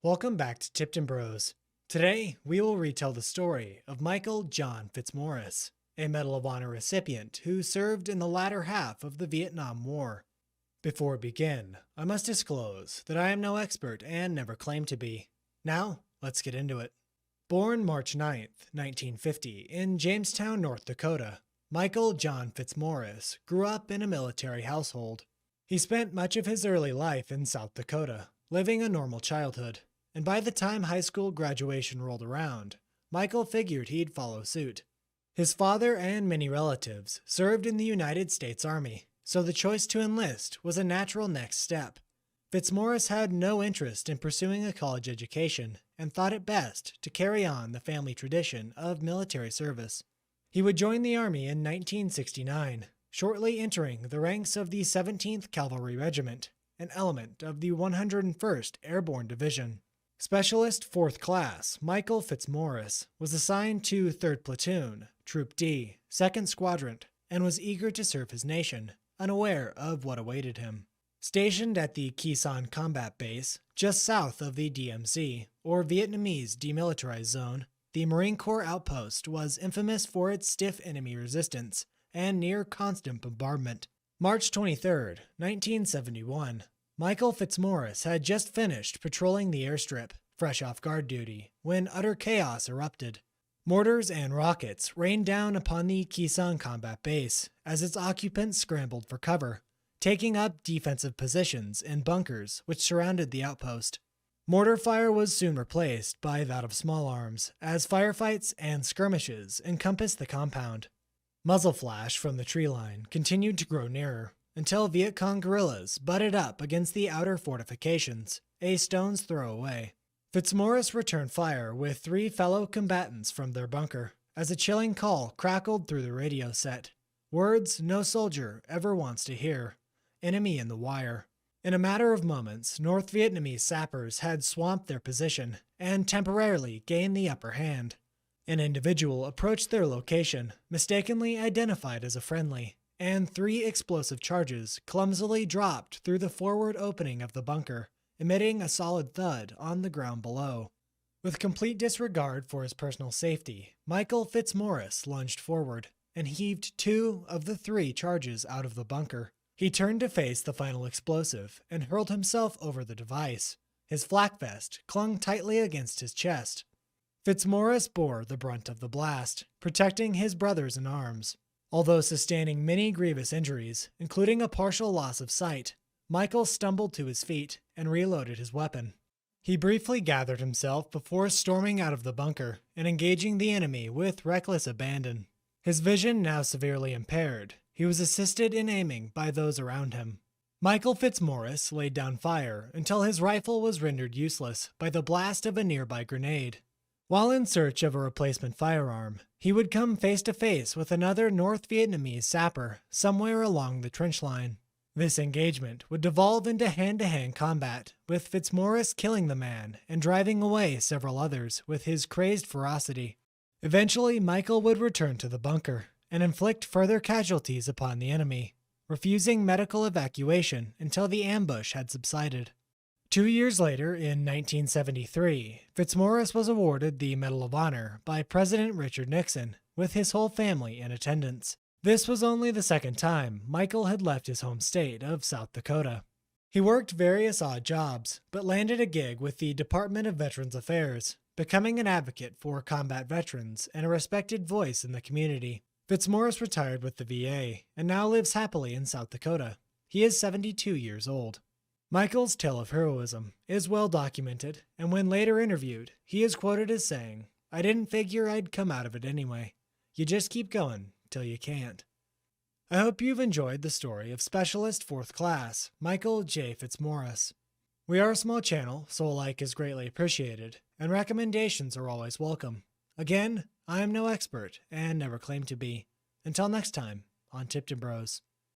Welcome back to Tipton Bros. Today, we will retell the story of Michael John Fitzmaurice, a Medal of Honor recipient who served in the latter half of the Vietnam War. Before we begin, I must disclose that I am no expert and never claim to be. Now, let's get into it. Born March 9th, 1950, in Jamestown, North Dakota, Michael John Fitzmaurice grew up in a military household. He spent much of his early life in South Dakota, living a normal childhood. And by the time high school graduation rolled around, Michael figured he'd follow suit. His father and many relatives served in the United States Army, so the choice to enlist was a natural next step. Fitzmaurice had no interest in pursuing a college education and thought it best to carry on the family tradition of military service. He would join the Army in 1969, shortly entering the ranks of the 17th Cavalry Regiment, an element of the 101st Airborne Division. Specialist 4th Class Michael Fitzmaurice was assigned to 3rd Platoon, Troop D, 2nd Squadron, and was eager to serve his nation, unaware of what awaited him. Stationed at the Khe Sanh Combat Base, just south of the DMZ, or Vietnamese Demilitarized Zone, the Marine Corps outpost was infamous for its stiff enemy resistance and near constant bombardment. March 23, 1971. Michael Fitzmaurice had just finished patrolling the airstrip, fresh off guard duty, when utter chaos erupted. Mortars and rockets rained down upon the Khe Sanh Combat Base as its occupants scrambled for cover, taking up defensive positions in bunkers which surrounded the outpost. Mortar fire was soon replaced by that of small arms, as firefights and skirmishes encompassed the compound. Muzzle flash from the tree line continued to grow nearer, until Viet Cong guerrillas butted up against the outer fortifications, a stone's throw away. Fitzmaurice returned fire with 3 fellow combatants from their bunker, as a chilling call crackled through the radio set. Words no soldier ever wants to hear. Enemy in the wire. In a matter of moments, North Vietnamese sappers had swamped their position and temporarily gained the upper hand. An individual approached their location, mistakenly identified as a friendly, and 3 explosive charges clumsily dropped through the forward opening of the bunker, emitting a solid thud on the ground below. With complete disregard for his personal safety, Michael Fitzmaurice lunged forward and heaved 2 of the 3 charges out of the bunker. He turned to face the final explosive and hurled himself over the device. His flak vest clung tightly against his chest. Fitzmaurice bore the brunt of the blast, protecting his brothers in arms. Although sustaining many grievous injuries, including a partial loss of sight, Michael stumbled to his feet and reloaded his weapon. He briefly gathered himself before storming out of the bunker and engaging the enemy with reckless abandon. His vision now severely impaired, he was assisted in aiming by those around him. Michael Fitzmaurice laid down fire until his rifle was rendered useless by the blast of a nearby grenade. While in search of a replacement firearm, he would come face to face with another North Vietnamese sapper somewhere along the trench line. This engagement would devolve into hand-to-hand combat, with Fitzmaurice killing the man and driving away several others with his crazed ferocity. Eventually, Michael would return to the bunker and inflict further casualties upon the enemy, refusing medical evacuation until the ambush had subsided. 2 years later, in 1973, Fitzmaurice was awarded the Medal of Honor by President Richard Nixon, with his whole family in attendance. This was only the second time Michael had left his home state of South Dakota. He worked various odd jobs, but landed a gig with the Department of Veterans Affairs, becoming an advocate for combat veterans and a respected voice in the community. Fitzmaurice retired with the VA, and now lives happily in South Dakota. He is 72 years old. Michael's tale of heroism is well documented, and when later interviewed, he is quoted as saying, "I didn't figure I'd come out of it anyway. You just keep going till you can't." I hope you've enjoyed the story of Specialist 4th Class Michael J. Fitzmaurice. We are a small channel, so a like is greatly appreciated, and recommendations are always welcome. Again, I am no expert and never claim to be. Until next time on Tipton Bros.